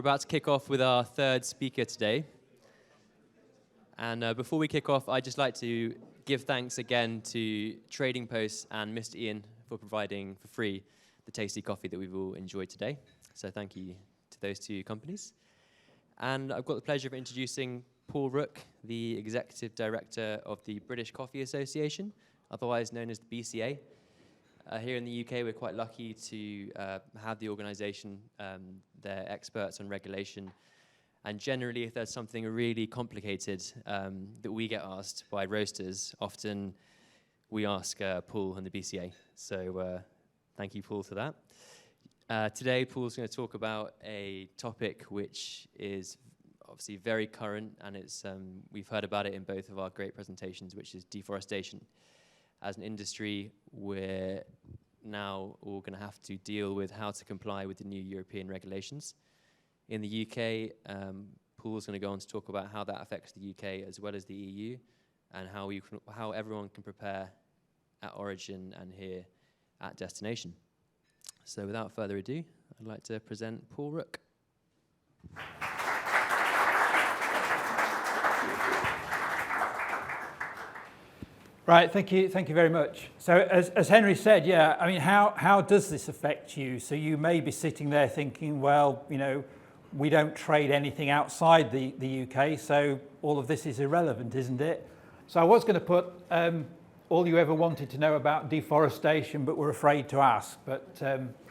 about to kick off with our third speaker today. And before we kick off, I'd just like to give thanks again to Trading Post and Mr. Ian for providing for free the tasty coffee that we've all enjoyed today. So thank you to those two companies. And I've got the pleasure of introducing Paul Rooke, the Executive Director of the British Coffee Association, otherwise known as the BCA. Here in the UK, we're quite lucky to have the organisation. They're experts on regulation. And generally, if there's something really complicated that we get asked by roasters, often we ask Paul and the BCA. So thank you, Paul, for that. Today, Paul's going to talk about a topic which is obviously very current, and it's we've heard about it in both of our great presentations, which is deforestation. As an industry, we're now all going to have to deal with how to comply with the new European regulations. In the UK, Paul's going to go on to talk about how that affects the UK as well as the EU, and how everyone can prepare at origin and here at destination. So without further ado, I'd like to present Paul Rooke. Right, thank you very much. So as Henry said, yeah, I mean, how does this affect you? So you may be sitting there thinking, well, you know, we don't trade anything outside the UK, so all of this is irrelevant, isn't it? So I was going to put all you ever wanted to know about deforestation, but were afraid to ask. But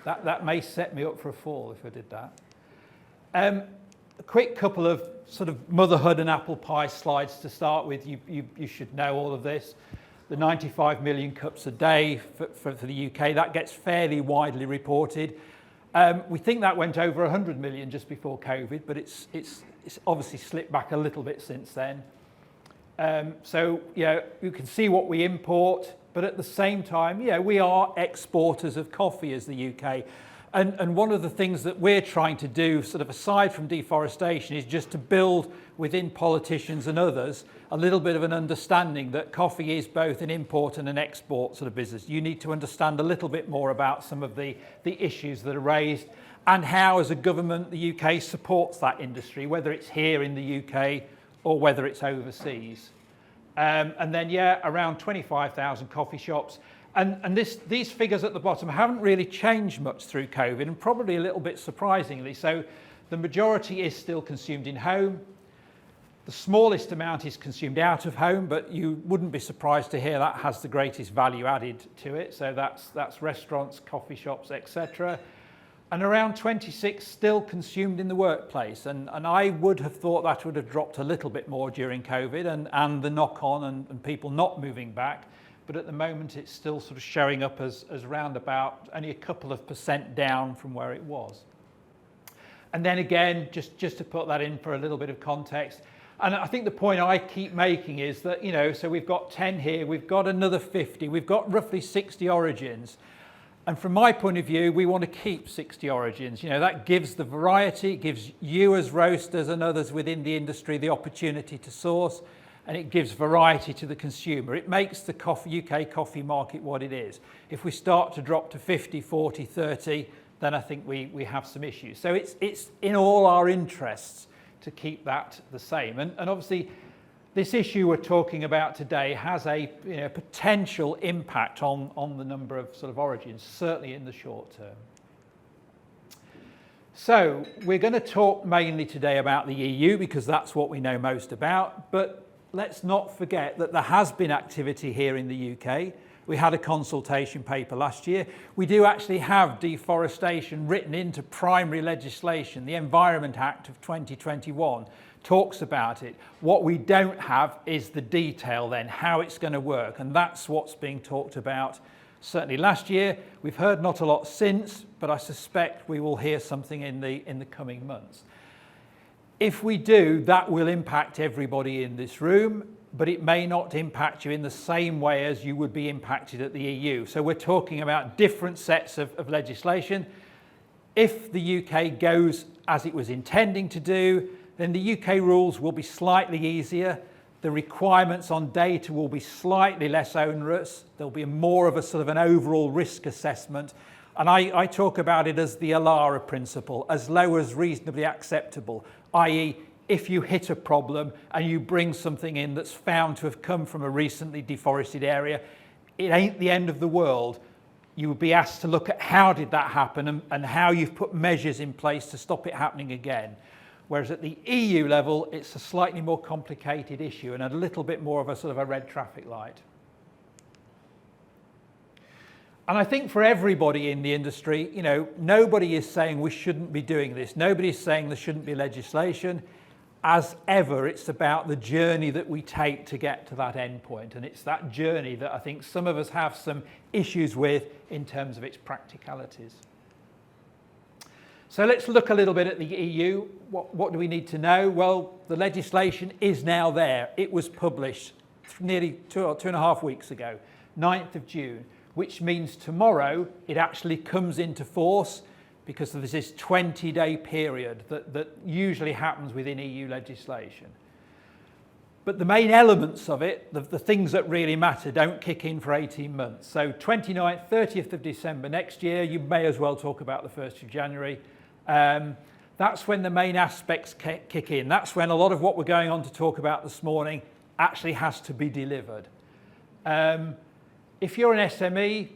that may set me up for a fall if I did that. A quick couple of sort of motherhood and apple pie slides to start with. You should know all of this. The 95 million cups a day for the UK, that gets fairly widely reported. We think that went over 100 million just before COVID, but it's obviously slipped back a little bit since then. So yeah, you can see what we import, but at the same time, yeah, we are exporters of coffee as the UK. And one of the things that we're trying to do, sort of aside from deforestation, is just to build within politicians and others a little bit of an understanding that coffee is both an import and an export sort of business. You need to understand a little bit more about some of the issues that are raised and how, as a government, the UK supports that industry, whether it's here in the UK or whether it's overseas. And then, yeah, around 25,000 coffee shops. And these figures at the bottom haven't really changed much through COVID, and probably a little bit surprisingly. So the majority is still consumed in home. The smallest amount is consumed out of home, but you wouldn't be surprised to hear that has the greatest value added to it. So that's restaurants, coffee shops, etc. And around 26 still consumed in the workplace. And I would have thought that would have dropped a little bit more during COVID and the knock-on and people not moving back. But at the moment, it's still sort of showing up as round about only a couple of % down from where it was. And then again, just to put that in for a little bit of context, and I think the point I keep making is that, you know, so we've got 10 here, we've got another 50, we've got roughly 60 origins. And from my point of view, we want to keep 60 origins. You know, that gives the variety, it gives you as roasters and others within the industry the opportunity to source, and it gives variety to the consumer. It makes the UK coffee market what it is. If we start to drop to 50, 40, 30, then I think we have some issues. So it's in all our interests to keep that the same. And obviously, this issue we're talking about today has a potential impact on the number of sort of origins, certainly in the short term. So we're going to talk mainly today about the EU because that's what we know most about, but let's not forget that there has been activity here in the UK. We had a consultation paper last year. We do actually have deforestation written into primary legislation. The Environment Act of 2021 talks about it. What we don't have is the detail then, how it's going to work. And that's what's being talked about certainly last year. We've heard not a lot since, but I suspect we will hear something in the coming months. If we do, that will impact everybody in this room, but it may not impact you in the same way as you would be impacted at the EU. So we're talking about different sets of legislation. If the UK goes as it was intending to do, then the UK rules will be slightly easier. The requirements on data will be slightly less onerous. There'll be more of a sort of an overall risk assessment. And I talk about it as the ALARA principle, as low as reasonably acceptable, i.e. if you hit a problem and you bring something in that's found to have come from a recently deforested area, it ain't the end of the world. You would be asked to look at how did that happen and how you've put measures in place to stop it happening again. Whereas at the EU level, it's a slightly more complicated issue and a little bit more of a sort of a red traffic light. And I think for everybody in the industry, you know, nobody is saying we shouldn't be doing this. Nobody is saying there shouldn't be legislation. As ever, it's about the journey that we take to get to that end point. And it's that journey that I think some of us have some issues with in terms of its practicalities. So let's look a little bit at the EU. What do we need to know? Well, the legislation is now there. It was published nearly 2.5 weeks ago, 9th of June, which means tomorrow it actually comes into force, because there's this 20-day period that usually happens within EU legislation. But the main elements of it, the things that really matter, don't kick in for 18 months. So 29th, 30th of December next year, you may as well talk about the 1st of January. That's when the main aspects kick in. That's when a lot of what we're going on to talk about this morning actually has to be delivered. If you're an SME,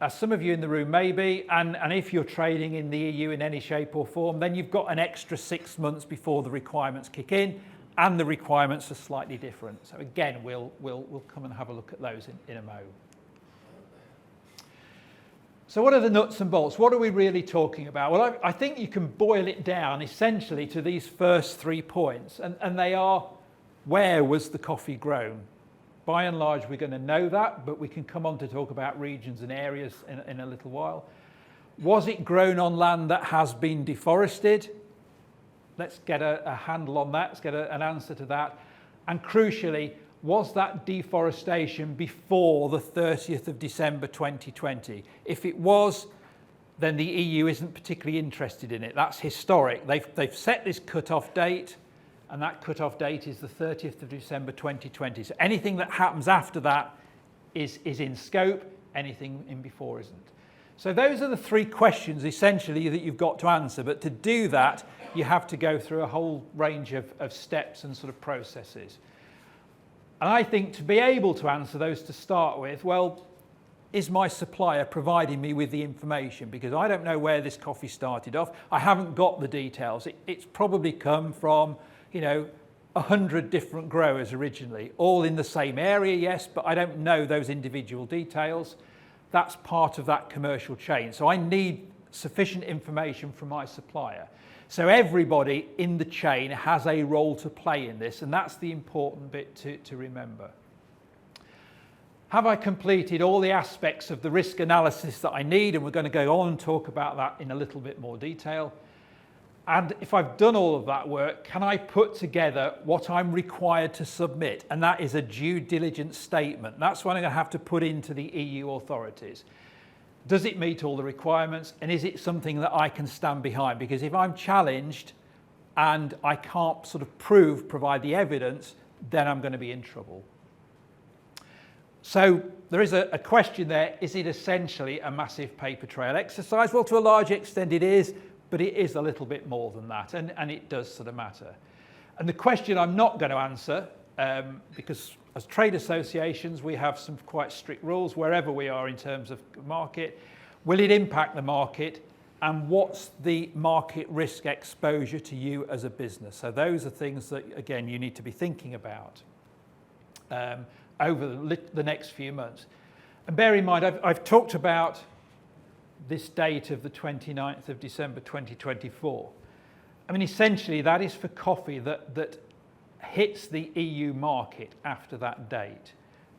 as some of you in the room may be, and if you're trading in the EU in any shape or form, then you've got an extra 6 months before the requirements kick in, and the requirements are slightly different. So again, we'll come and have a look at those in a moment. So what are the nuts and bolts? What are we really talking about? Well, I think you can boil it down essentially to these first 3 points, and they are: where was the coffee grown? By and large, we're going to know that, but we can come on to talk about regions and areas in a little while. Was it grown on land that has been deforested? Let's get a handle on that. Let's get an answer to that. And crucially, was that deforestation before the 30th of December 2020? If it was, then the EU isn't particularly interested in it. That's historic. They've set this cut-off date, and that cut-off date is the 30th of December 2020. So anything that happens after that is in scope, anything in before isn't. So those are the 3 questions essentially that you've got to answer, but to do that you have to go through a whole range of steps and sort of processes. And I think to be able to answer those to start with, well, is my supplier providing me with the information? Because I don't know where this coffee started off. I haven't got the details. It's probably come from, 100 different growers originally, all in the same area, yes, but I don't know those individual details. That's part of that commercial chain. So I need sufficient information from my supplier. So everybody in the chain has a role to play in this, and that's the important bit to remember. Have I completed all the aspects of the risk analysis that I need? And we're going to go on and talk about that in a little bit more detail. And if I've done all of that work, can I put together what I'm required to submit? And that is a due diligence statement. That's what I'm going to have to put into the EU authorities. Does it meet all the requirements? And is it something that I can stand behind? Because if I'm challenged and I can't sort of provide the evidence, then I'm going to be in trouble. So there is a question there: is it essentially a massive paper trail exercise? Well, to a large extent it is, but it is a little bit more than that, and it does sort of matter. And the question I'm not going to answer, because as trade associations we have some quite strict rules wherever we are in terms of market. Will it impact the market, and what's the market risk exposure to you as a business? So those are things that, again, you need to be thinking about over the next few months. And bear in mind, I've talked about this date of the 29th of December 2024. I mean, essentially that is for coffee that hits the EU market after that date.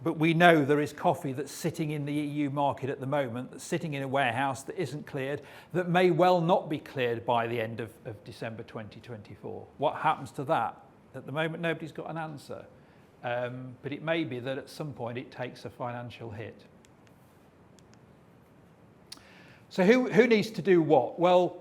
But we know there is coffee that's sitting in the EU market at the moment, that's sitting in a warehouse that isn't cleared, that may well not be cleared by the end of December 2024. What happens to that? At the moment, nobody's got an answer. But it may be that at some point it takes a financial hit. So who needs to do what? Well,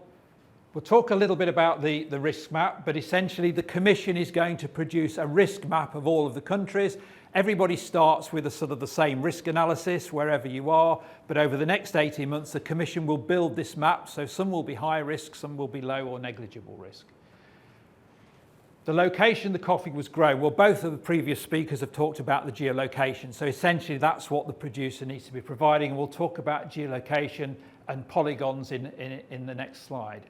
We'll talk a little bit about the risk map, but essentially the Commission is going to produce a risk map of all of the countries. Everybody starts with a sort of the same risk analysis wherever you are, but over the next 18 months the Commission will build this map, so some will be high risk, some will be low or negligible risk. The location the coffee was grown, well, both of the previous speakers have talked about the geolocation, so essentially that's what the producer needs to be providing, and we'll talk about geolocation and polygons in the next slide.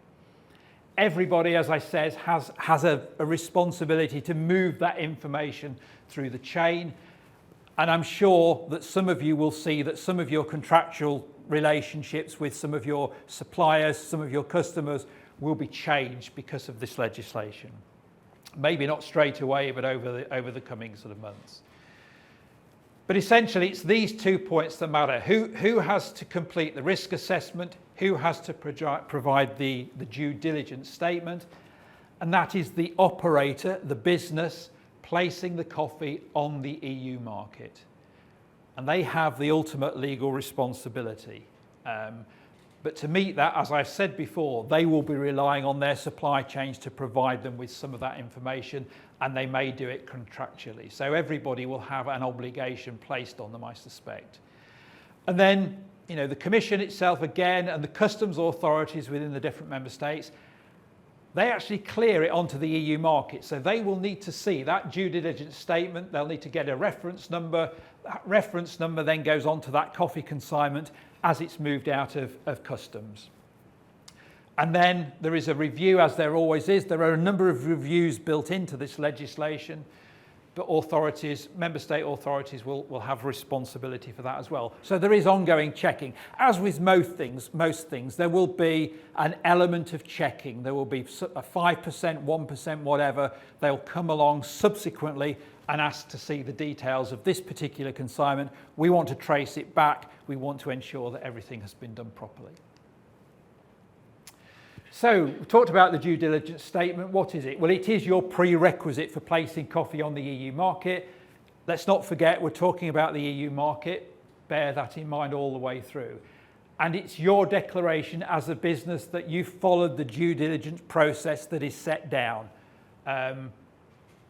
Everybody, as I said, has a responsibility to move that information through the chain, and I'm sure that some of you will see that some of your contractual relationships with some of your suppliers, some of your customers will be changed because of this legislation. Maybe not straight away, but over the coming sort of months. But essentially, it's these 2 points that matter. Who has to complete the risk assessment? Who has to provide the due diligence statement? And that is the operator, the business, placing the coffee on the EU market. And they have the ultimate legal responsibility. But to meet that, as I've said before, they will be relying on their supply chains to provide them with some of that information, and they may do it contractually. So everybody will have an obligation placed on them, I suspect. And then, you know, the Commission itself again, and the customs authorities within the different member states, they actually clear it onto the EU market. So they will need to see that due diligence statement. They'll need to get a reference number. That reference number then goes onto that coffee consignment as it's moved out of customs. And then there is a review, as there always is. There are a number of reviews built into this legislation, but authorities, member state authorities will have responsibility for that as well. So there is ongoing checking. As with most things, there will be an element of checking. There will be a 5%, 1%, whatever. They'll come along subsequently and ask to see the details of this particular consignment. We want to trace it back. We want to ensure that everything has been done properly. So, we talked about the due diligence statement. What is it? Well, it is your prerequisite for placing coffee on the EU market. Let's not forget, we're talking about the EU market. Bear that in mind all the way through. And it's your declaration as a business that you've followed the due diligence process that is set down.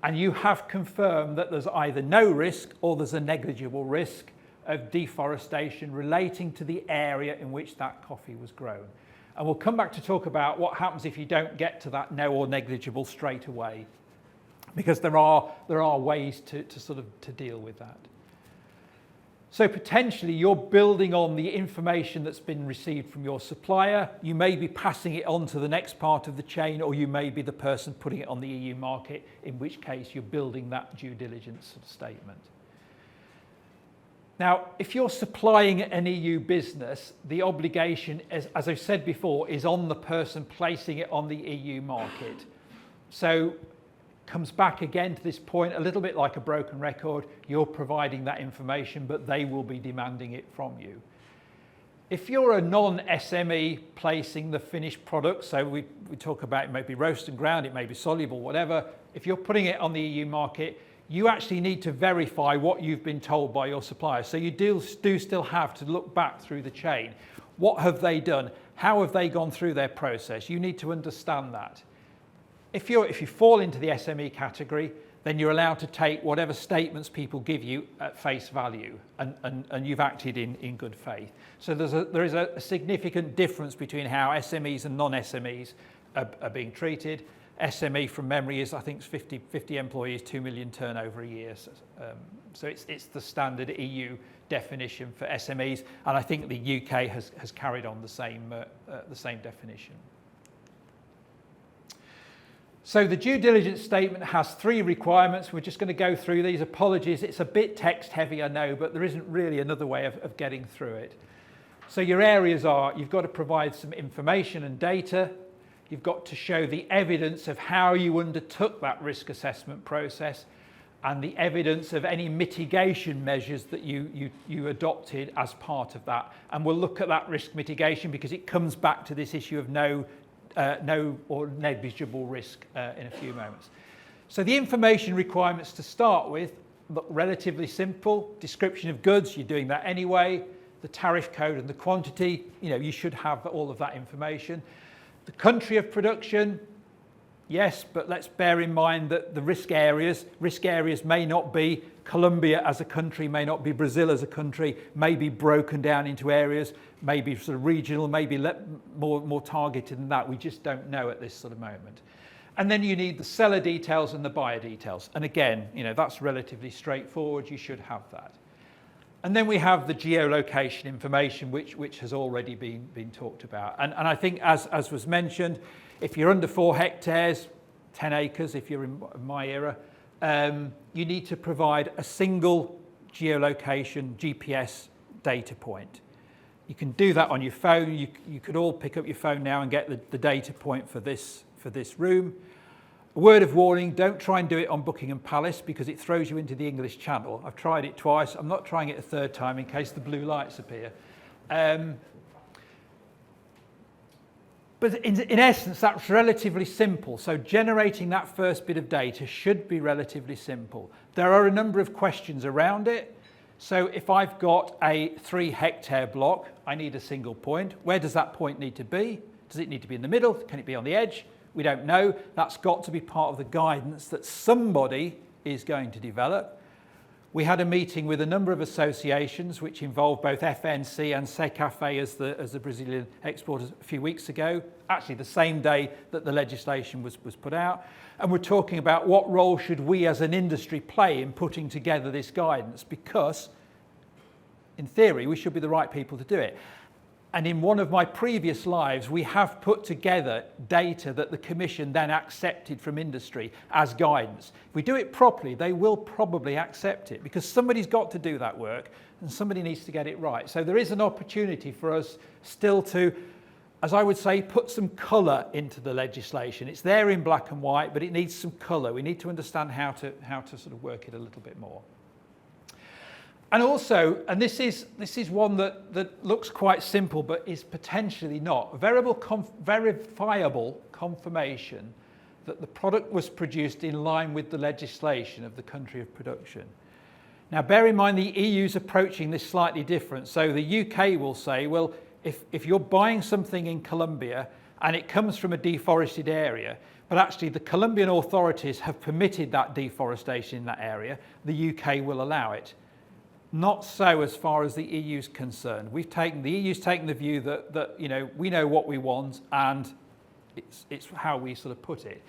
And you have confirmed that there's either no risk or there's a negligible risk of deforestation relating to the area in which that coffee was grown. And we'll come back to talk about what happens if you don't get to that no or negligible straight away, because there are ways to deal with that. So potentially you're building on the information that's been received from your supplier. You may be passing it on to the next part of the chain, or you may be the person putting it on the EU market, in which case you're building that due diligence statement. Now, if you're supplying an EU business, the obligation, as I've said before, is on the person placing it on the EU market. So comes back again to this point, a little bit like a broken record. You're providing that information, but they will be demanding it from you. If you're a non-SME placing the finished product, so we talk about it may be roast and ground, it may be soluble, whatever. If you're putting it on the EU market, you actually need to verify what you've been told by your supplier. So you do still have to look back through the chain. What have they done? How have they gone through their process? You need to understand that. If you fall into the SME category, then you're allowed to take whatever statements people give you at face value, and you've acted in good faith. So there is a significant difference between how SMEs and non-SMEs are being treated. SME from memory is, I think, 50 employees, 2 million turnover a year. So it's the standard EU definition for SMEs, and I think the UK has carried on the same definition. So the due diligence statement has 3 requirements. We're just going to go through these. Apologies, it's a bit text heavy, I know, but there isn't really another way of getting through it. So your areas are, you've got to provide some information and data. You've got to show the evidence of how you undertook that risk assessment process and the evidence of any mitigation measures that you adopted as part of that. And we'll look at that risk mitigation because it comes back to this issue of no or negligible risk in a few moments. So the information requirements to start with look relatively simple. Description of goods, you're doing that anyway. The tariff code and the quantity, you should have all of that information. The country of production, yes, but let's bear in mind that the risk areas may not be Colombia as a country, may not be Brazil as a country, may be broken down into areas, maybe sort of regional, maybe more targeted than that. We just don't know at this sort of moment. And then you need the seller details and the buyer details. And again, that's relatively straightforward. You should have that. And then we have the geolocation information, which has already been talked about. And I think, as was mentioned, if you're under 4 hectares, 10 acres, if you're in my era, you need to provide a single geolocation GPS data point. You can do that on your phone. You could all pick up your phone now and get the data point for this room. A word of warning, don't try and do it on Buckingham Palace because it throws you into the English Channel. I've tried it twice. I'm not trying it a third time in case the blue lights appear. But in essence, that's relatively simple. So generating that first bit of data should be relatively simple. There are a number of questions around it. So if I've got a 3 hectare block, I need a single point. Where does that point need to be? Does it need to be in the middle? Can it be on the edge? We don't know. That's got to be part of the guidance that somebody is going to develop. We had a meeting with a number of associations which involved both FNC and Secafe as the Brazilian exporters a few weeks ago, actually the same day that the legislation was put out. And we're talking about what role should we as an industry play in putting together this guidance, because in theory we should be the right people to do it. And in one of my previous lives, we have put together data that the Commission then accepted from industry as guidance. If we do it properly, they will probably accept it because somebody's got to do that work and somebody needs to get it right. So there is an opportunity for us still to, as I would say, put some colour into the legislation. It's there in black and white, but it needs some colour. We need to understand how to sort of work it a little bit more. And also, and this is one that looks quite simple but is potentially not, verifiable confirmation that the product was produced in line with the legislation of the country of production. Now bear in mind the EU's approaching this slightly different. So the UK will say, well, if you're buying something in Colombia and it comes from a deforested area, but actually the Colombian authorities have permitted that deforestation in that area, the UK will allow it. Not so as far as the EU's concerned. The EU's taken the view that we know what we want and it's how we sort of put it.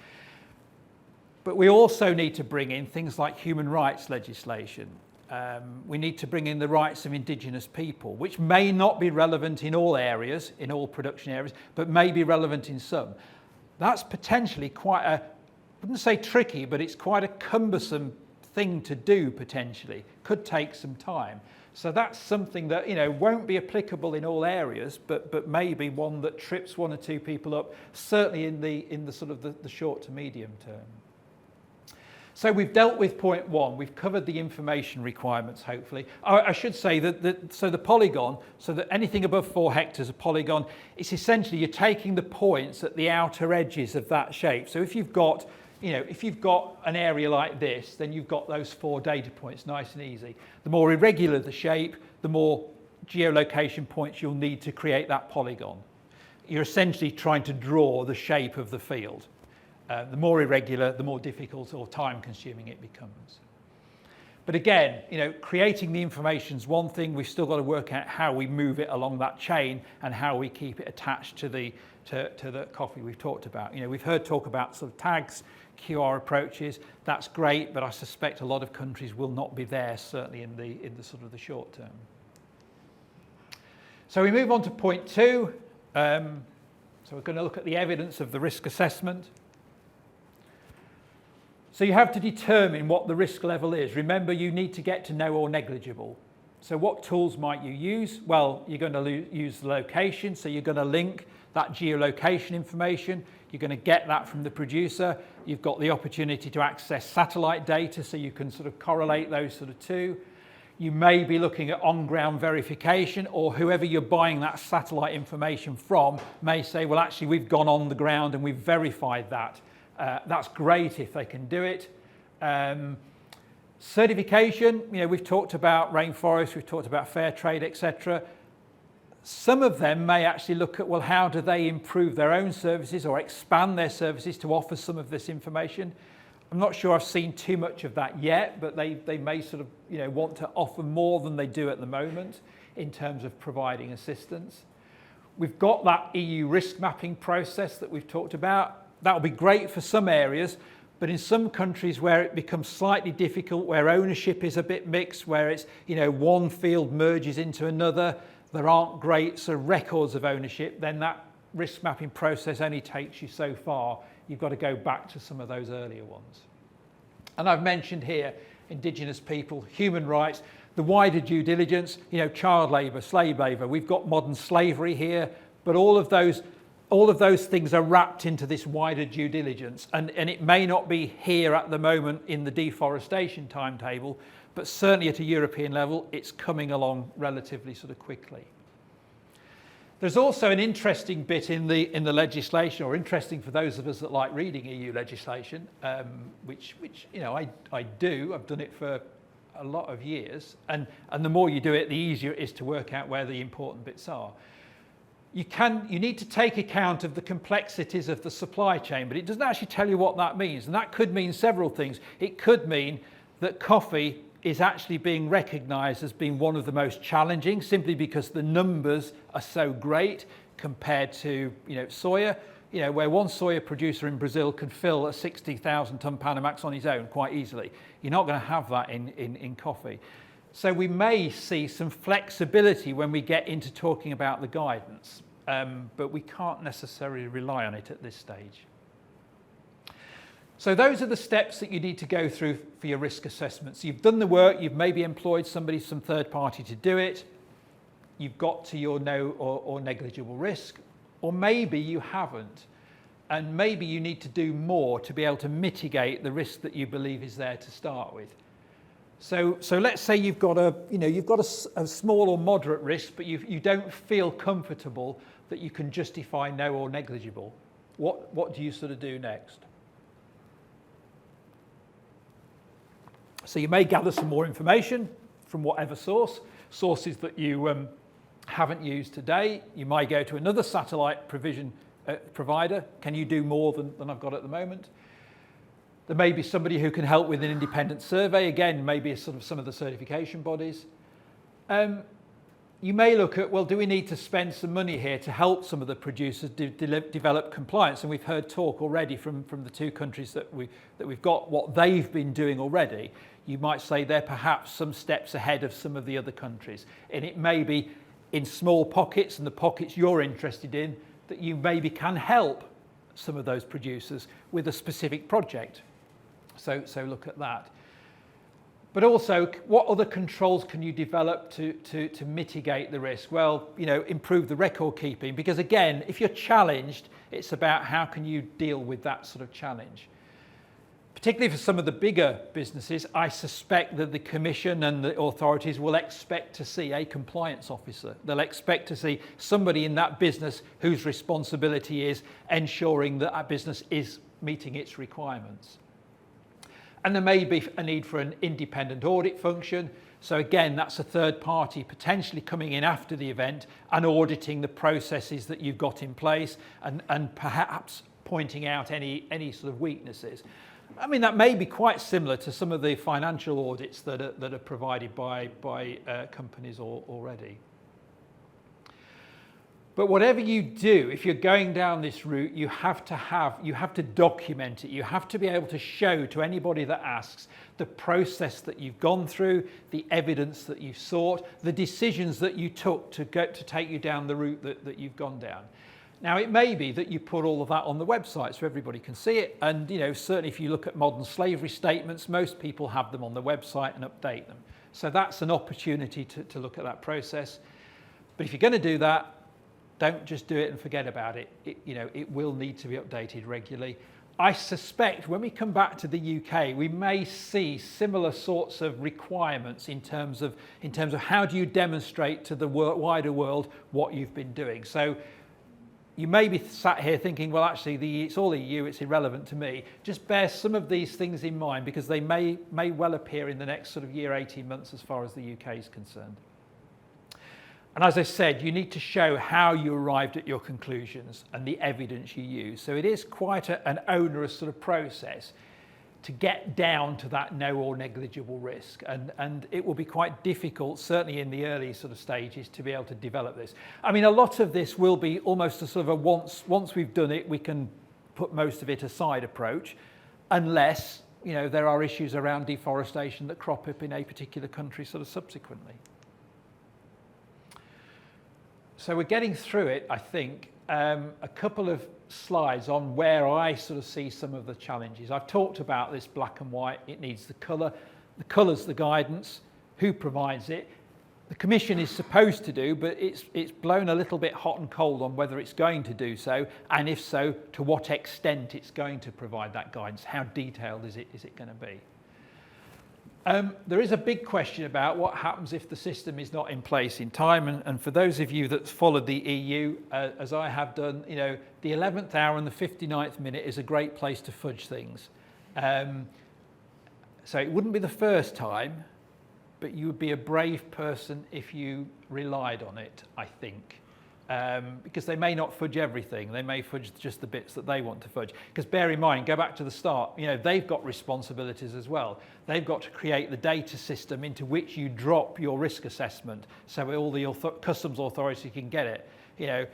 But we also need to bring in things like human rights legislation. We need to bring in the rights of indigenous people, which may not be relevant in all areas, in all production areas, but may be relevant in some. That's potentially quite I wouldn't say tricky, but it's quite a cumbersome thing to do potentially, could take some time. So that's something that won't be applicable in all areas, but maybe one that trips 1 or 2 people up, certainly in the sort of the short to medium term. So we've dealt with point 1. We've covered the information requirements, hopefully. I should say that the polygon, so that anything above 4 hectares, a polygon, it's essentially you're taking the points at the outer edges of that shape. So if you've got an area like this, then you've got those 4 data points, nice and easy. The more irregular the shape, the more geolocation points you'll need to create that polygon. You're essentially trying to draw the shape of the field. The more irregular, the more difficult or time-consuming it becomes. But again, creating the information is one thing. We've still got to work out how we move it along that chain and how we keep it attached to the coffee we've talked about. We've heard talk about sort of tags, QR approaches. That's great, but I suspect a lot of countries will not be there, certainly in the sort of the short term. So we move on to point 2. So we're going to look at the evidence of the risk assessment. So you have to determine what the risk level is. Remember, you need to get to no or negligible. So what tools might you use? Well, you're going to use the location. So you're going to link that geolocation information. You're going to get that from the producer. You've got the opportunity to access satellite data, so you can sort of correlate those sort of two. You may be looking at on-ground verification, or whoever you're buying that satellite information from may say, well, actually, we've gone on the ground and we've verified that. That's great if they can do it. Certification, we've talked about rainforest, we've talked about fair trade, etc. Some of them may actually look at, well, how do they improve their own services or expand their services to offer some of this information? I'm not sure I've seen too much of that yet, but they may sort of, want to offer more than they do at the moment in terms of providing assistance. We've got that EU risk mapping process that we've talked about. That'll be great for some areas, but in some countries where it becomes slightly difficult, where ownership is a bit mixed, where it's, one field merges into another, there aren't great sort of records of ownership, then that risk mapping process only takes you so far. You've got to go back to some of those earlier ones. And I've mentioned here Indigenous people, human rights, the wider due diligence, child labour, slave labour. We've got modern slavery here, but all of those things are wrapped into this wider due diligence. And it may not be here at the moment in the deforestation timetable, but certainly at a European level, it's coming along relatively sort of quickly. There's also an interesting bit in the legislation, or interesting for those of us that like reading EU legislation, which I do. I've done it for a lot of years, and the more you do it, the easier it is to work out where the important bits are. You need to take account of the complexities of the supply chain, but it doesn't actually tell you what that means, and that could mean several things. It could mean that coffee is actually being recognised as being one of the most challenging, simply because the numbers are so great compared to soya. Where one soya producer in Brazil could fill a 60,000 tonne Panamax on his own quite easily. You're not going to have that in coffee. So we may see some flexibility when we get into talking about the guidance, but we can't necessarily rely on it at this stage. So those are the steps that you need to go through for your risk assessments. You've done the work, you've maybe employed somebody, some third party to do it. You've got to your no or negligible risk, or maybe you haven't. And maybe you need to do more to be able to mitigate the risk that you believe is there to start with. So let's say you've got a small or moderate risk, but you don't feel comfortable that you can justify no or negligible. What do you sort of do next? So you may gather some more information from whatever sources that you haven't used today. You might go to another satellite provider. Can you do more than I've got at the moment? There may be somebody who can help with an independent survey. Again, maybe sort of some of the certification bodies. You may look at, well, do we need to spend some money here to help some of the producers develop compliance? And we've heard talk already from the two countries that we've got what they've been doing already. You might say they're perhaps some steps ahead of some of the other countries. And it may be in small pockets, and the pockets you're interested in, that you maybe can help some of those producers with a specific project. So look at that. But also, what other controls can you develop to mitigate the risk? Well, improve the record keeping, because again, if you're challenged, it's about how can you deal with that sort of challenge. Particularly for some of the bigger businesses, I suspect that the Commission and the authorities will expect to see a compliance officer. They'll expect to see somebody in that business whose responsibility is ensuring that that business is meeting its requirements. And there may be a need for an independent audit function. So again, that's a third party potentially coming in after the event and auditing the processes that you've got in place and perhaps pointing out any sort of weaknesses. I mean, that may be quite similar to some of the financial audits that are provided by companies already. But whatever you do, if you're going down this route, you have to document it. You have to be able to show to anybody that asks the process that you've gone through, the evidence that you've sought, the decisions that you took to take you down the route that you've gone down. Now, it may be that you put all of that on the website so everybody can see it. And, certainly if you look at modern slavery statements, most people have them on the website and update them. So that's an opportunity to look at that process. But if you're going to do that, don't just do it and forget about it. It will need to be updated regularly. I suspect when we come back to the UK, we may see similar sorts of requirements in terms of how do you demonstrate to the wider world what you've been doing. So you may be sat here thinking, well, actually, it's all EU, it's irrelevant to me. Just bear some of these things in mind, because they may well appear in the next sort of year, 18 months as far as the UK is concerned. And as I said, you need to show how you arrived at your conclusions and the evidence you use. So it is quite an onerous sort of process to get down to that no or negligible risk. And it will be quite difficult, certainly in the early sort of stages, to be able to develop this. I mean, a lot of this will be almost a sort of a once we've done it, we can put most of it aside approach, unless, you know, there are issues around deforestation that crop up in a particular country sort of subsequently. So we're getting through it, I think. A couple of slides on where I sort of see some of the challenges. I've talked about this black and white. It needs the colour. The colour's the guidance. Who provides it? The Commission is supposed to do, but it's blown a little bit hot and cold on whether it's going to do so, and if so, to what extent it's going to provide that guidance. How detailed is it going to be? There is a big question about what happens if the system is not in place in time. And for those of you that followed the EU, as I have done, you know, the 11th hour and the 59th minute is a great place to fudge things. So it wouldn't be the first time, but you would be a brave person if you relied on it, I think. Because they may not fudge everything. They may fudge just the bits that they want to fudge. Because bear in mind, go back to the start, you know, they've got responsibilities as well. They've got to create the data system into which you drop your risk assessment so all the customs authority can get it. You know,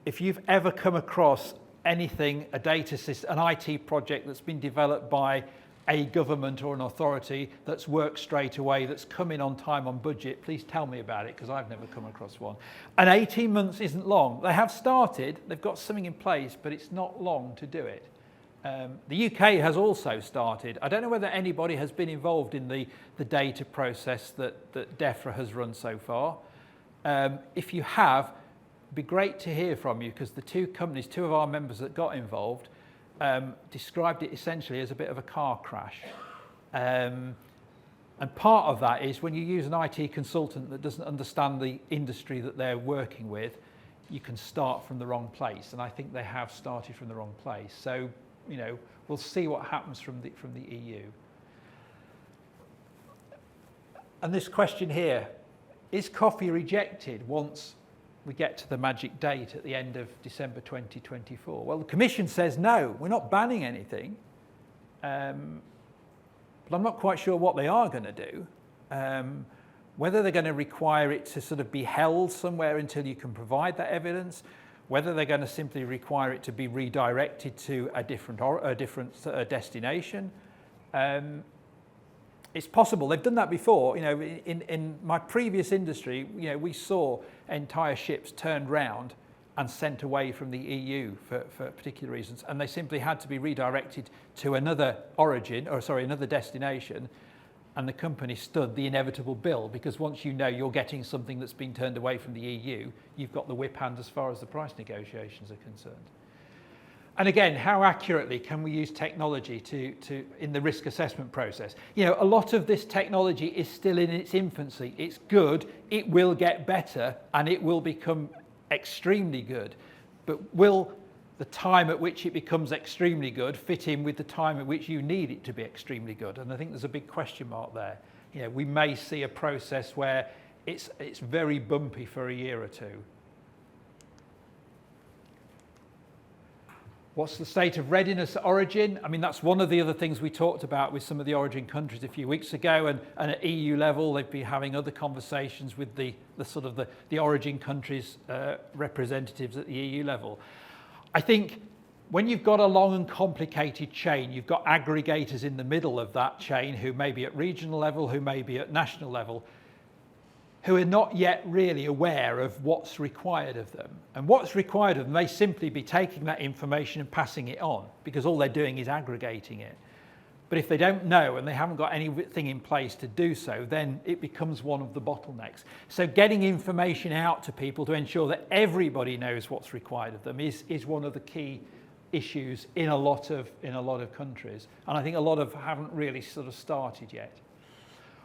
if you've ever come across anything, a data system, an IT project that's been developed by a government or an authority that's worked straight away, that's come in on time, on budget, please tell me about it, because I've never come across one. And 18 months isn't long. They have started, they've got something in place, but it's not long to do it. The UK has also started. I don't know whether anybody has been involved in the data process that DEFRA has run so far. If you have, it'd be great to hear from you, because the two companies, two of our members that got involved, described it essentially as a bit of a car crash. And part of that is when you use an IT consultant that doesn't understand the industry that they're working with, you can start from the wrong place. And I think they have started from the wrong place. So, you know, we'll see what happens from the EU. And this question here, is coffee rejected once we get to the magic date at the end of December 2024? Well, the Commission says no, we're not banning anything, but I'm not quite sure what they are going to do. Whether they're going to require it to sort of be held somewhere until you can provide that evidence, whether they're going to simply require it to be redirected to a different destination. It's possible. They've done that before. You know, in my previous industry, you know, we saw entire ships turned round and sent away from the EU for particular reasons, and they simply had to be redirected to another another destination, and the company stood the inevitable bill, because once you know you're getting something that's been turned away from the EU, you've got the whip hand as far as the price negotiations are concerned. And again, how accurately can we use technology to in the risk assessment process? You know, a lot of this technology is still in its infancy. It's good, it will get better, and it will become extremely good. But will the time at which it becomes extremely good fit in with the time at which you need it to be extremely good? And I think there's a big question mark there. You know, we may see a process where it's very bumpy for a year or two. What's the state of readiness at origin? I mean, that's one of the other things we talked about with some of the origin countries a few weeks ago, and at EU level, they've been having other conversations with the origin countries representatives at the EU level. I think when you've got a long and complicated chain, you've got aggregators in the middle of that chain who may be at regional level, who may be at national level, who are not yet really aware of what's required of them. And what's required of them, they simply be taking that information and passing it on, because all they're doing is aggregating it. But if they don't know and they haven't got anything in place to do so, then it becomes one of the bottlenecks. So getting information out to people to ensure that everybody knows what's required of them is one of the key issues in a lot of countries. And I think a lot of haven't really sort of started yet.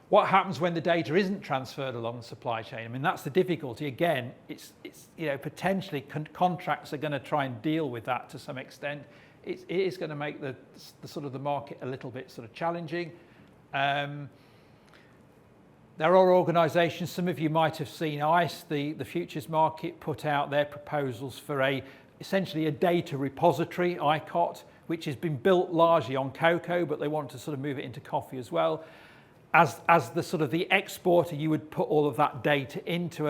What happens when the data isn't transferred along the supply chain? I mean, that's the difficulty. Again, it's you know, potentially contracts are going to try and deal with that to some extent. It is going to make the sort of the market a little bit sort of challenging. There are organisations, some of you might have seen ICE, the futures market, put out their proposals for essentially a data repository, ICOT, which has been built largely on cocoa, but they want to sort of move it into coffee as well. As the sort of the exporter, you would put all of that data into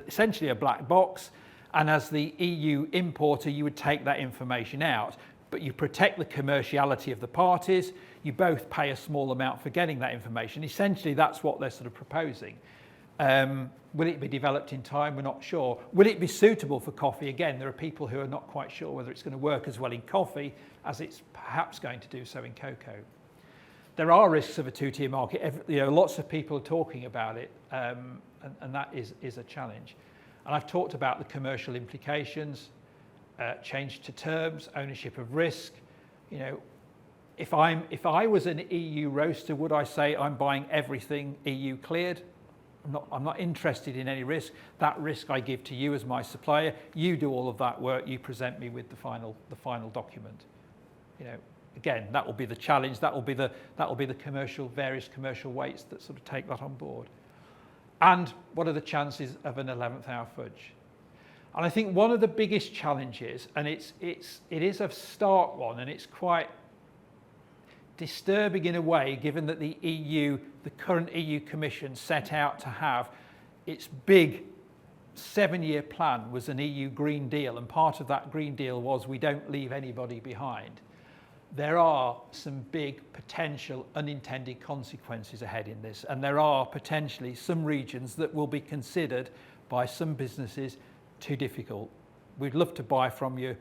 essentially a black box, and as the EU importer, you would take that information out. But you protect the commerciality of the parties. You both pay a small amount for getting that information. Essentially, that's what they're sort of proposing. Will it be developed in time? We're not sure. Will it be suitable for coffee? Again, there are people who are not quite sure whether it's going to work as well in coffee as it's perhaps going to do so in cocoa. There are risks of a two-tier market. Lots of people are talking about it, and that is a challenge. And I've talked about the commercial implications, change to terms, ownership of risk. If I was an EU roaster, would I say I'm buying everything EU cleared? I'm not interested in any risk. That risk I give to you as my supplier. You do all of that work. You present me with the final document. Again, that will be the challenge. That will be the various commercial weights that sort of take that on board. And what are the chances of an 11th hour fudge? And I think one of the biggest challenges, and it is a stark one, and it's quite disturbing in a way, given that the current EU Commission set out to have its big 7-year plan was an EU Green Deal, and part of that Green Deal was we don't leave anybody behind. There are some big potential unintended consequences ahead in this, and there are potentially some regions that will be considered by some businesses too difficult. We'd love to buy from you,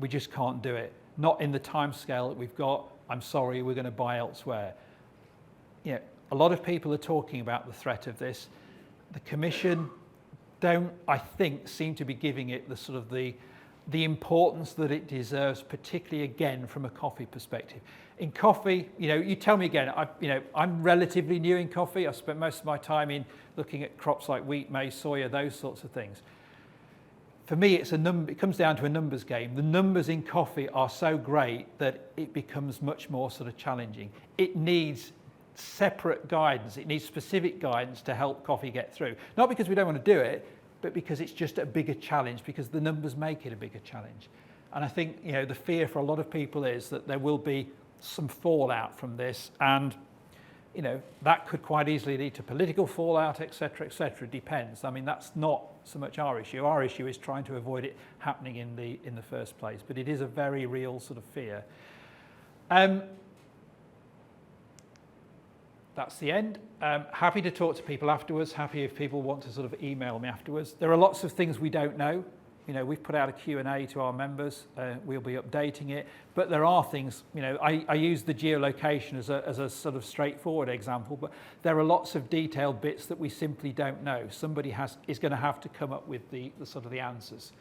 we just can't do it. Not in the time scale that we've got. I'm sorry, we're going to buy elsewhere. A lot of people are talking about the threat of this. The Commission don't, I think, seem to be giving it the sort of the importance that it deserves, particularly again from a coffee perspective. In coffee, you tell me again. I'm relatively new in coffee. I spent most of my time in looking at crops like wheat, maize, soya, those sorts of things. For me, it comes down to a numbers game. The numbers in coffee are so great that it becomes much more sort of challenging. It needs separate guidance. It needs specific guidance to help coffee get through. Not because we don't want to do it, but because it's just a bigger challenge, because the numbers make it a bigger challenge. And I think, the fear for a lot of people is that there will be some fallout from this, and that could quite easily lead to political fallout, etc., etc. Depends. I mean, that's not so much our issue. Our issue is trying to avoid it happening in the first place. But it is a very real sort of fear. That's the end. Happy to talk to people afterwards. Happy if people want to sort of email me afterwards. There are lots of things we don't know. We've put out a Q&A to our members. We'll be updating it. But there are things, I use the geolocation as a sort of straightforward example, but there are lots of detailed bits that we simply don't know. Somebody is going to have to come up with the sort of the answers.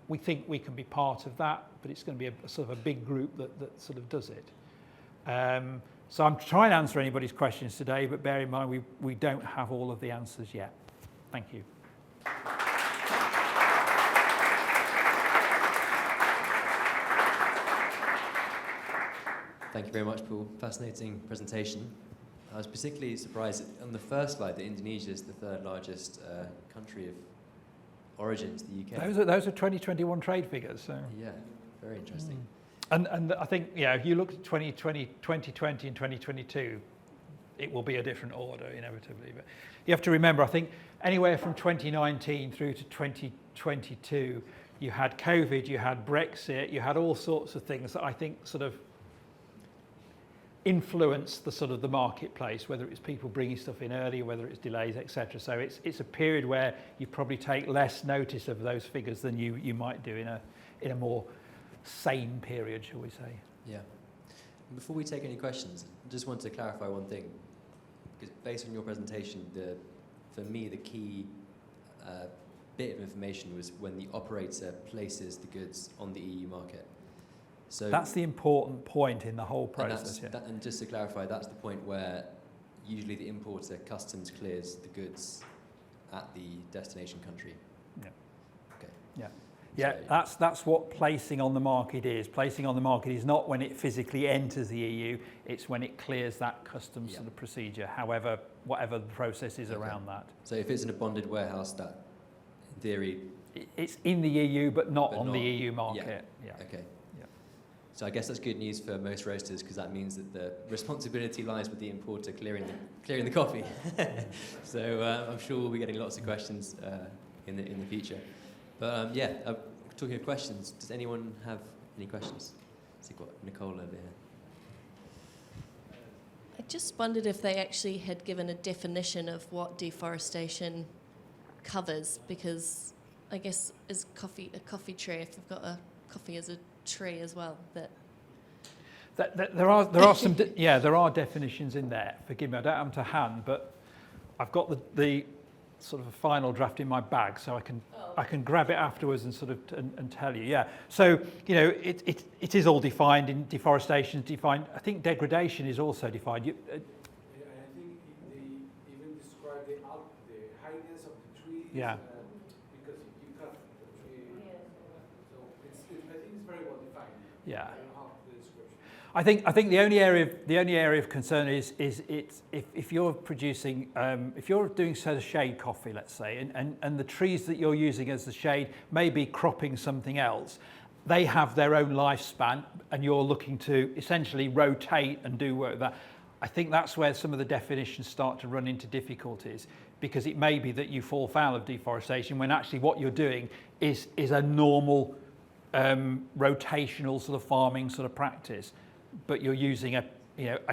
We think we can be part of that, but it's going to be a sort of a big group that sort of does it. So I'm trying to answer anybody's questions today, but bear in mind we don't have all of the answers yet. Thank you. Thank you very much, Paul. Fascinating presentation. I was particularly surprised on the first slide that Indonesia is the third largest country of origin to the UK. Those are 2021 trade figures. So. Yeah, very interesting. And I think, if you look at 2020 and 2022, it will be a different order inevitably. But you have to remember, I think anywhere from 2019 through to 2022, you had COVID, you had Brexit, you had all sorts of things that I think sort of influence the sort of the marketplace, whether it's people bringing stuff in early, whether it's delays, etc. So it's a period where you probably take less notice of those figures than you might do in a more sane period, shall we say. Yeah. Before we take any questions, I just want to clarify one thing, because based on your presentation, for me the key bit of information was when the operator places the goods on the EU market. So that's the important point in the whole process. And just to clarify, that's the point where usually the importer customs clears the goods at the destination country. Yeah. Okay. Yeah. Yeah, that's what placing on the market is. Placing on the market is not when it physically enters the EU, it's when it clears that customs sort of procedure, whatever the process is around that. So if it's in a bonded warehouse, that in theory... It's in the EU, but not on the EU market. Yeah. Okay. Yeah. So I guess that's good news for most roasters, because that means that the responsibility lies with the importer clearing the coffee. So I'm sure we'll be getting lots of questions in the future. But talking of questions, does anyone have any questions? So you've got Nicole over here. I just wondered if they actually had given a definition of what deforestation covers, because I guess is a coffee tree, if they've got a coffee as a tree as well, there are some there are definitions in there. Forgive me, I don't have them to hand, but I've got the sort of a final draft in my bag, so I can grab it afterwards and sort of and tell you. Yeah. So it is all defined. In deforestation is defined. I think degradation is also defined. I think they even describe the highness of the tree. Yeah. Because you cut the tree. Yeah. So I think it's very well defined. Yeah. The description. I think the only area of concern is if you're producing if you're doing sort of shade coffee, let's say, and the trees that you're using as the shade may be cropping something else, they have their own lifespan, and you're looking to essentially rotate and do work with that. I think that's where some of the definitions start to run into difficulties, because it may be that you fall foul of deforestation when actually what you're doing is a normal rotational sort of farming sort of practice, but you're using a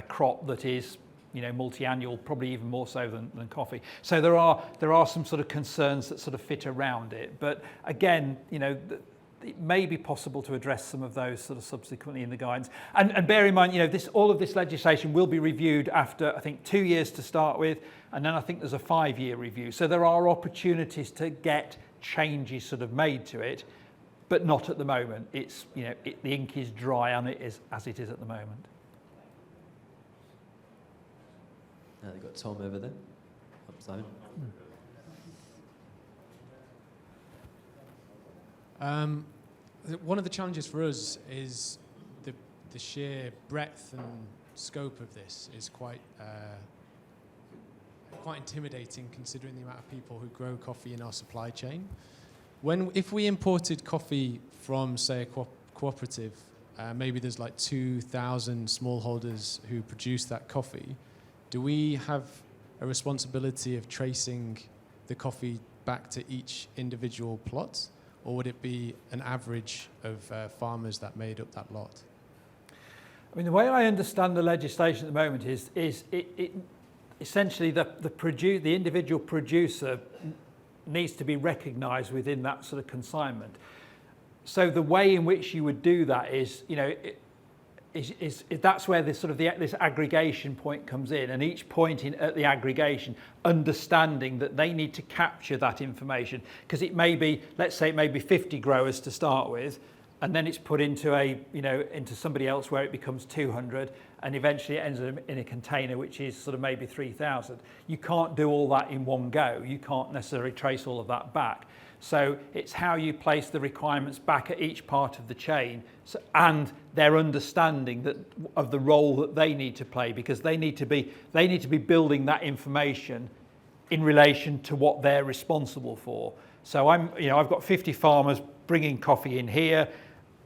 crop that is multi-annual, probably even more so than coffee. So there are some sort of concerns that sort of fit around it. But again, it may be possible to address some of those sort of subsequently in the guidance. And bear in mind, all of this legislation will be reviewed after, I think, 2 years to start with, and then I think there's a 5-year review. So there are opportunities to get changes sort of made to it, but not at the moment. It's the ink is dry on it as it is at the moment. Now they've got Tom over there. Simon. One of the challenges for us is the sheer breadth and scope of this is quite intimidating, considering the amount of people who grow coffee in our supply chain. If we imported coffee from, say, a cooperative, maybe there's like 2,000 smallholders who produce that coffee, do we have a responsibility of tracing the coffee back to each individual plot? Or would it be an average of farmers that made up that lot? I mean, the way I understand the legislation at the moment is it essentially the individual producer needs to be recognised within that sort of consignment. So the way in which you would do that is that's where this sort of this aggregation point comes in, and each point at the aggregation understanding that they need to capture that information, because it may be, let's say it may be 50 growers to start with, and then it's put into into somebody else where it becomes 200, and eventually it ends up in a container which is sort of maybe 3,000. You can't do all that in one go. You can't necessarily trace all of that back. So it's how you place the requirements back at each part of the chain, and their understanding of the role that they need to play, because they need to be building that information in relation to what they're responsible for. So I've got 50 farmers bringing coffee in here,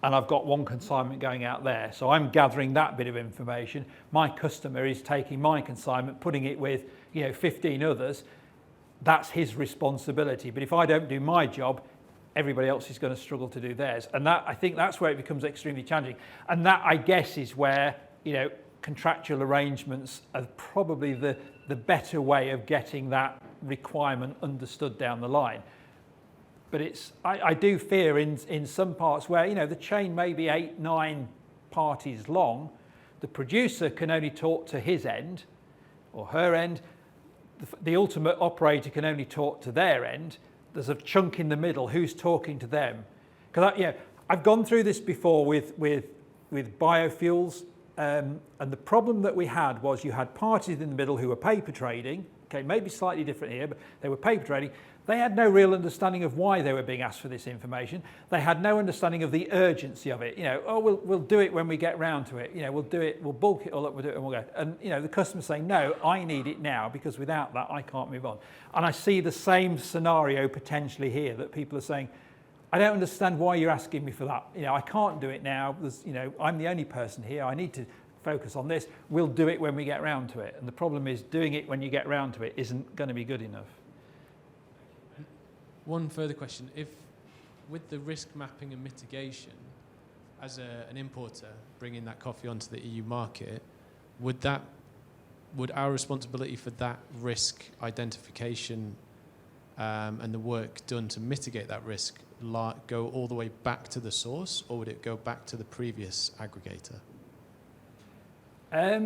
and I've got one consignment going out there. So I'm gathering that bit of information. My customer is taking my consignment, putting it with 15 others. That's his responsibility. But if I don't do my job, everybody else is going to struggle to do theirs. And I think that's where it becomes extremely challenging. And that, I guess, is where contractual arrangements are probably the better way of getting that requirement understood down the line. But I do fear in some parts where the chain may be 8-9 parties long, the producer can only talk to his end or her end. The ultimate operator can only talk to their end. There's a chunk in the middle. Who's talking to them? Because I've gone through this before with biofuels, and the problem that we had was you had parties in the middle who were paper trading, Okay, maybe slightly different here, but they were paper trading. They had no real understanding of why they were being asked for this information. They had no understanding of the urgency of it. You know, oh, we'll do it when we get round to it. You know, we'll do it, we'll bulk it all up, we'll do it and we'll go. And, you know, the customer's saying, no, I need it now because without that, I can't move on. And I see the same scenario potentially here, that people are saying, I don't understand why you're asking me for that. You know, I can't do it now. You know, I'm the only person here. I need to focus on this. We'll do it when we get round to it. And the problem is doing it when you get round to it isn't going to be good enough. One further question. If with the risk mapping and mitigation, as an importer bringing that coffee onto the EU market, would our responsibility for that risk identification and the work done to mitigate that risk go all the way back to the source, or would it go back to the previous aggregator? I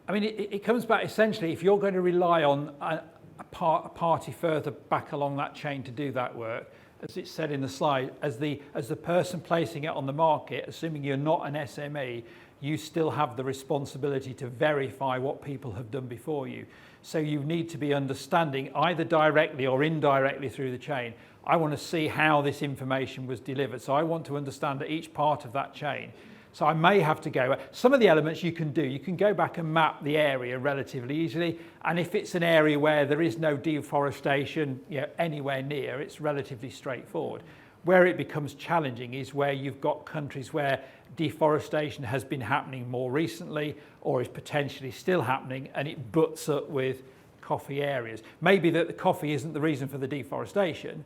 mean, it comes back essentially, if you're going to rely on a party further back along that chain to do that work, as it said in the slide, as the person placing it on the market, assuming you're not an SME, you still have the responsibility to verify what people have done before you. So you need to be understanding, either directly or indirectly through the chain, I want to see how this information was delivered. So I want to understand each part of that chain. So I may have to go, some of the elements you can do, you can go back and map the area relatively easily. And if it's an area where there is no deforestation, you know, anywhere near, it's relatively straightforward. Where it becomes challenging is where you've got countries where deforestation has been happening more recently or is potentially still happening, and it butts up with coffee areas. Maybe that the coffee isn't the reason for the deforestation,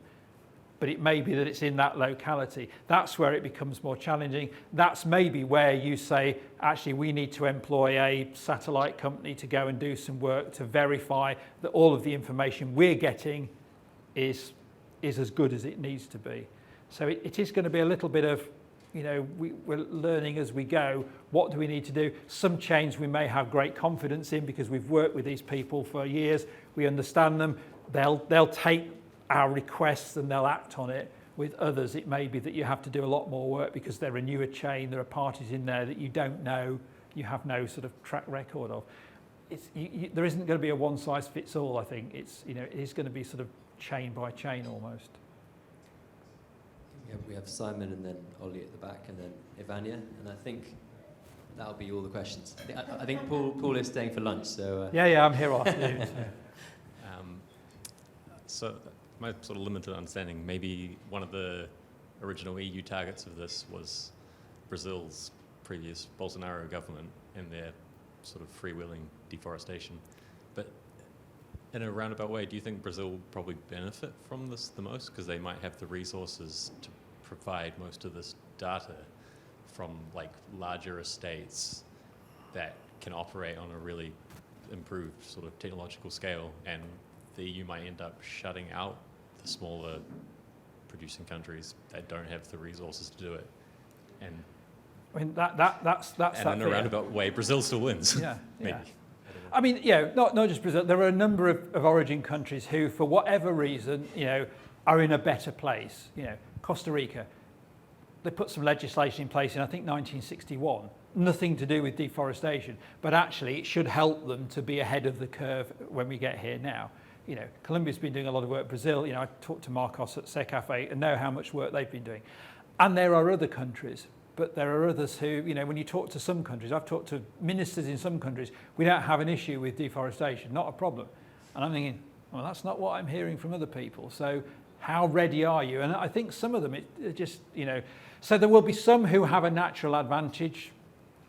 but it may be that it's in that locality. That's where it becomes more challenging. That's maybe where you say, actually, we need to employ a satellite company to go and do some work to verify that all of the information we're getting is as good as it needs to be. So it is going to be a little bit of, you know, we're learning as we go. What do we need to do? Some chains we may have great confidence in because we've worked with these people for years. We understand them. They'll take our requests and they'll act on it. With others, it may be that you have to do a lot more work because they're a newer chain. There are parties in there that you don't know, you have no sort of track record of. There isn't going to be a one size fits all. I think it is going to be sort of chain by chain almost. Yeah, we have Simon and then Ollie at the back and then Ivania, and I think that'll be all the questions. I think Paul is staying for lunch, so... Yeah, I'm here afternoon. So my sort of limited understanding, maybe one of the original EU targets of this was Brazil's previous Bolsonaro government and their sort of freewheeling deforestation. But in a roundabout way, do you think Brazil will probably benefit from this the most? Because they might have the resources to provide most of this data from like larger estates that can operate on a really improved sort of technological scale, and the EU might end up shutting out the smaller producing countries that don't have the resources to do it. And I mean, that's and in a roundabout way, Brazil still wins. Yeah, maybe. Yeah. I mean, not just Brazil. There are a number of origin countries who, for whatever reason, are in a better place. Costa Rica, they put some legislation in place in, I think, 1961. Nothing to do with deforestation, but actually it should help them to be ahead of the curve when we get here now. Colombia's been doing a lot of work. Brazil, I talked to Marcos at Secafe and know how much work they've been doing. And there are other countries, but there are others who, when you talk to some countries, I've talked to ministers in some countries, we don't have an issue with deforestation, not a problem. And I'm thinking, well, that's not what I'm hearing from other people. So how ready are you? And I think some of them, it just, so there will be some who have a natural advantage,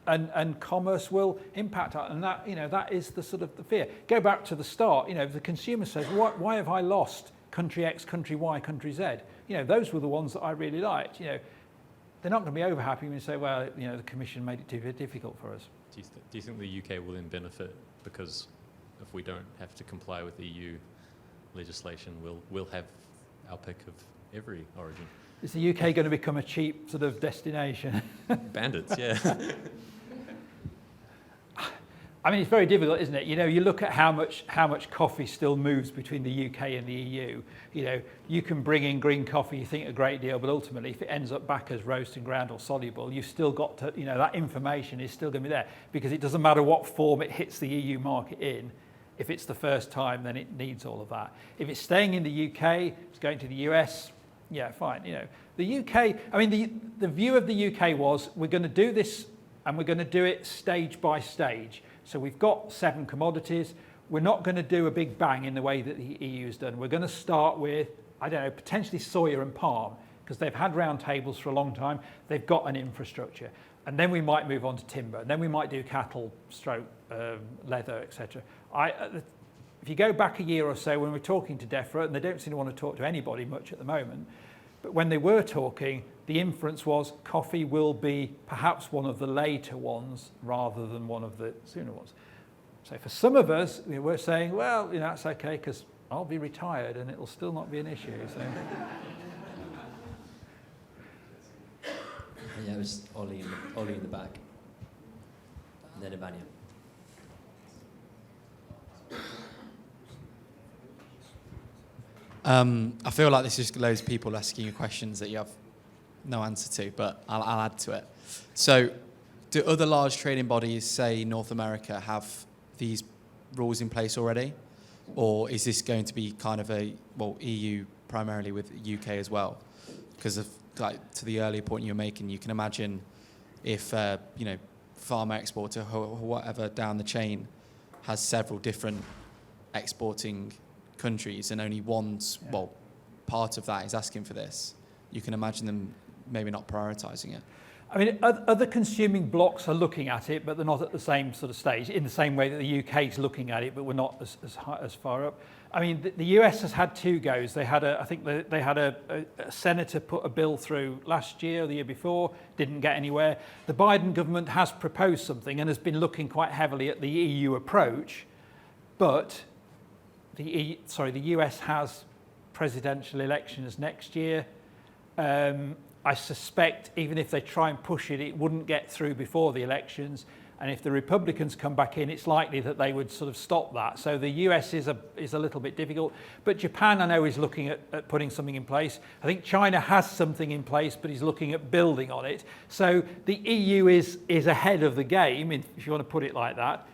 and commerce will impact that, and that is the sort of the fear. Go back to the start. If the consumer says, why have I lost country X, country Y, country Z? Those were the ones that I really liked. They're not going to be over happy when you say, well, the Commission made it too difficult for us. Do you think the UK will then benefit because if we don't have to comply with EU legislation, we'll have our pick of every origin? Is the UK going to become a cheap sort of destination? Bandits, yeah. I mean, it's very difficult, isn't it? You know, you look at how much coffee still moves between the UK and the EU. You know, you can bring in green coffee, you think a great deal, but ultimately, if it ends up back as roast and ground or soluble, you've still got to, you know, that information is still going to be there, because it doesn't matter what form it hits the EU market in. If it's the first time, then it needs all of that. If it's staying in the UK, it's going to the US, yeah, fine. You know, the UK, I mean, the view of the UK was, we're going to do this, and we're going to do it stage by stage. So we've got 7 commodities. We're not going to do a big bang in the way that the EU's done. We're going to start with, I don't know, potentially soya and palm, because they've had round tables for a long time. They've got an infrastructure. And then we might move on to timber. And then we might do cattle, leather, etc. If you go back a year or so when we're talking to DEFRA, and they don't seem to want to talk to anybody much at the moment, but when they were talking, the inference was coffee will be perhaps one of the later ones rather than one of the sooner ones. So for some of us, we're saying, well, you know, that's okay, because I'll be retired and it'll still not be an issue. So. Yeah, it was Ollie in the back. And then Ivania. I feel like this is loads of people asking you questions that you have no answer to, but I'll add to it. So, do other large trading bodies, say North America, have these rules in place already? Or is this going to be kind of EU primarily with UK as well? Because of, like, to the earlier point you were making, you can imagine if, farmer exporter or whatever down the chain has several different exporting countries and only part of that is asking for this, you can imagine them maybe not prioritising it. I mean, other consuming blocks are looking at it, but they're not at the same sort of stage, in the same way that the UK is looking at it, but we're not as far up. I mean, the US has had 2 goes. They had a senator put a bill through last year or the year before, didn't get anywhere. The Biden government has proposed something and has been looking quite heavily at the EU approach, but the US has presidential elections next year. I suspect even if they try and push it, it wouldn't get through before the elections. And if the Republicans come back in, it's likely that they would sort of stop that. So the US is a little bit difficult. But Japan, I know, is looking at putting something in place. I think China has something in place, but is looking at building on it. So the EU is ahead of the game, if you want to put it like that.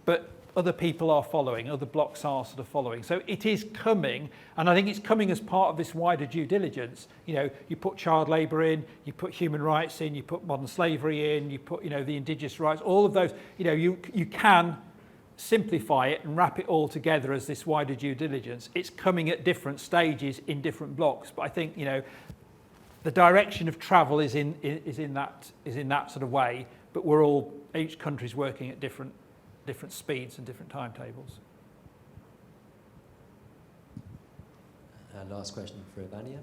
But other people are following, other blocks are sort of following. So it is coming, and I think it's coming as part of this wider due diligence. You know, you put child labour in, you put human rights in, you put modern slavery in, you put, the indigenous rights, all of those. You can simplify it and wrap it all together as this wider due diligence. It's coming at different stages in different blocks, but I think, the direction of travel is in that sort of way, but each country's working at different speeds and different timetables. Last question for Ivania.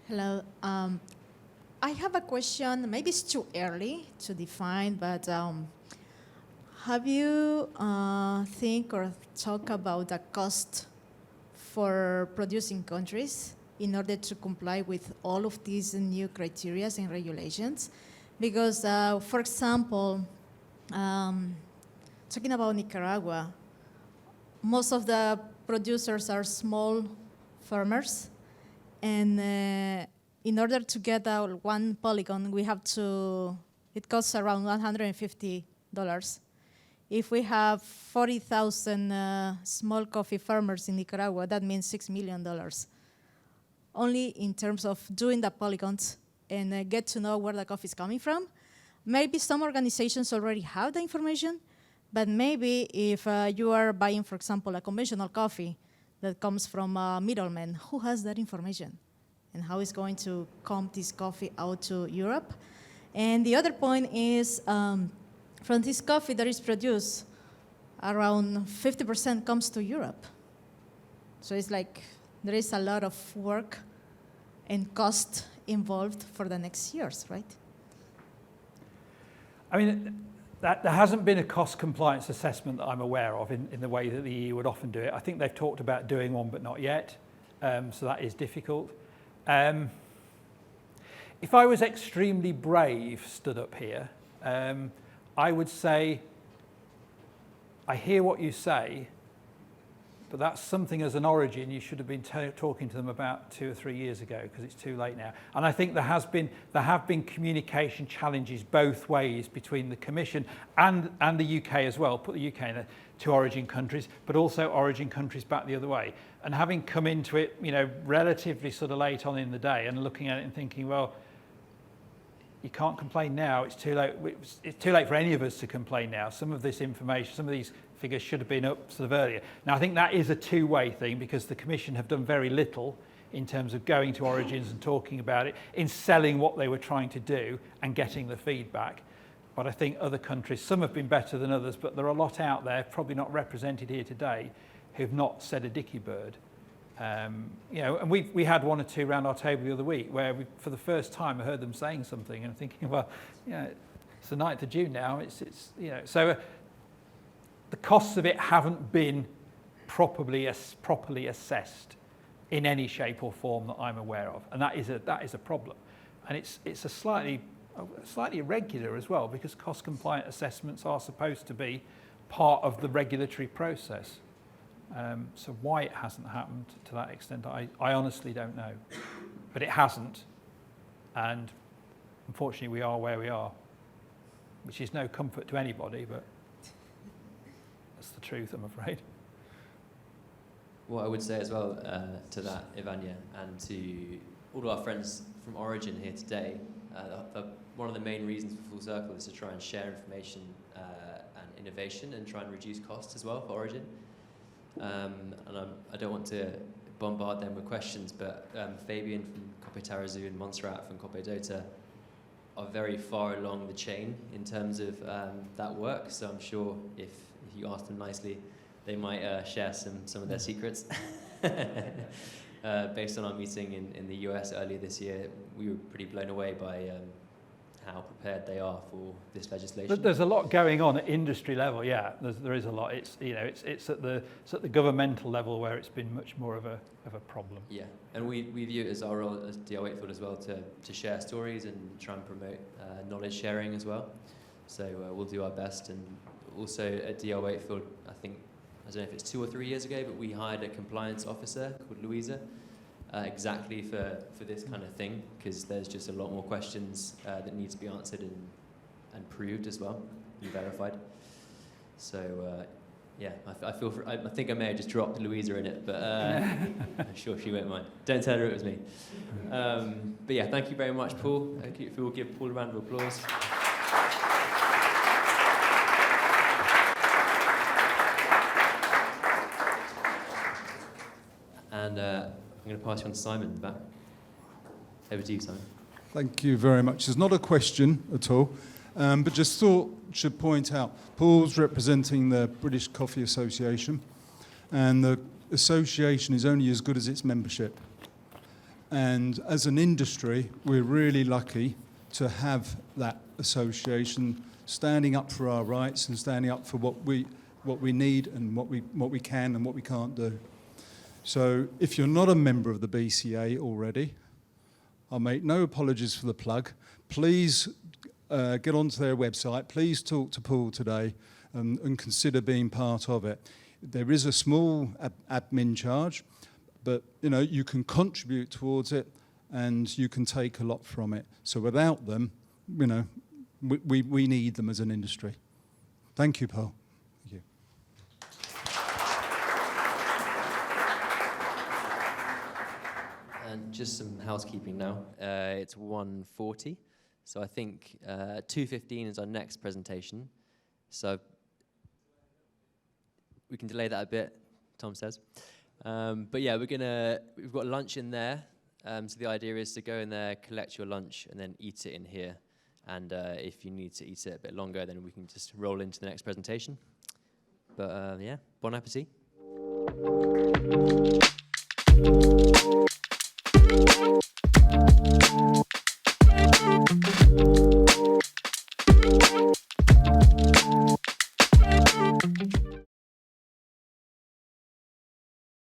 Hello. I have a question. Maybe it's too early to define, but have you think or talk about the cost for producing countries in order to comply with all of these new criteria and regulations? Because, for example, talking about Nicaragua, most of the producers are small farmers, and in order to get one polygon, it costs around $150. If we have 40,000 small coffee farmers in Nicaragua, that means $6 million. Only in terms of doing the polygons and get to know where the coffee is coming from. Maybe some organizations already have the information, but maybe if you are buying, for example, a conventional coffee that comes from a middleman, who has that information? And how is going to come this coffee out to Europe? And the other point is, from this coffee that is produced, around 50% comes to Europe. So it's like there is a lot of work and cost involved for the next years, right? I mean, there hasn't been a cost compliance assessment that I'm aware of in the way that the EU would often do it. I think they've talked about doing one, but not yet. So that is difficult. If I was extremely brave, stood up here, I would say, I hear what you say, but that's something as an origin you should have been talking to them about 2 or 3 years ago, because it's too late now. And I think there have been communication challenges both ways between the Commission and the UK as well. Put the UK in there, to origin countries, but also origin countries back the other way. And having come into it, relatively sort of late on in the day, and looking at it and thinking, well, you can't complain now. It's too late. It's too late for any of us to complain now. Some of this information, some of these figures should have been up sort of earlier. Now, I think that is a two-way thing, because the Commission have done very little in terms of going to origins and talking about it, in selling what they were trying to do and getting the feedback. But I think other countries, some have been better than others, but there are a lot out there, probably not represented here today, who've not said a dicky bird. And we had 1 or 2 around our table the other week where for the first time I heard them saying something and thinking, well, it's the 9th of June now. So the costs of it haven't been properly assessed in any shape or form that I'm aware of, and that is a problem. And it's a slightly irregular as well, because cost compliant assessments are supposed to be part of the regulatory process. So why it hasn't happened to that extent, I honestly don't know. But it hasn't, and unfortunately we are where we are, which is no comfort to anybody, but that's the truth, I'm afraid. What I would say as well to that, Ivania, and to all of our friends from Origin here today, one of the main reasons for Full Circle is to try and share information and innovation and try and reduce costs as well for Origin. And I don't want to bombard them with questions, but Fabian from Coppe Tarazu and Montserrat from Coppe Dota are very far along the chain in terms of that work. So I'm sure if you ask them nicely, they might share some of their secrets. Based on our meeting in the US earlier this year, we were pretty blown away by how prepared they are for this legislation. There's a lot going on at industry level, yeah. There is a lot. It's at the governmental level where it's been much more of a problem. Yeah, and we view it as our role as DR Wakefield as well to share stories and try and promote knowledge sharing as well. So we'll do our best. And also at DR Wakefield, I don't know if it's 2 or 3 years ago, but we hired a compliance officer called Louisa. Exactly for this kind of thing, because there's just a lot more questions that need to be answered and proved as well, and verified. So I think I may have just dropped Louisa in it, but I'm sure she won't mind. Don't tell her it was me. But yeah, thank you very much, Paul. If we will give Paul a round of applause. And I'm going to pass you on to Simon in the back. Over to you, Simon. Thank you very much. There's not a question at all, but just should point out, Paul's representing the British Coffee Association, and the association is only as good as its membership. And as an industry, we're really lucky to have that association standing up for our rights and standing up for what we need and what we can and what we can't do. So if you're not a member of the BCA already, I'll make no apologies for the plug. Please get onto their website. Please talk to Paul today and consider being part of it. There is a small admin charge, but you can contribute towards it and you can take a lot from it. So without them, we need them as an industry. Thank you, Paul. And just some housekeeping now. It's 1:40, so I think 2:15 is our next presentation. So we can delay that a bit, Tom says. But yeah, we've got lunch in there. So the idea is to go in there, collect your lunch, and then eat it in here. And if you need to eat it a bit longer, then we can just roll into the next presentation. But yeah, bon appétit.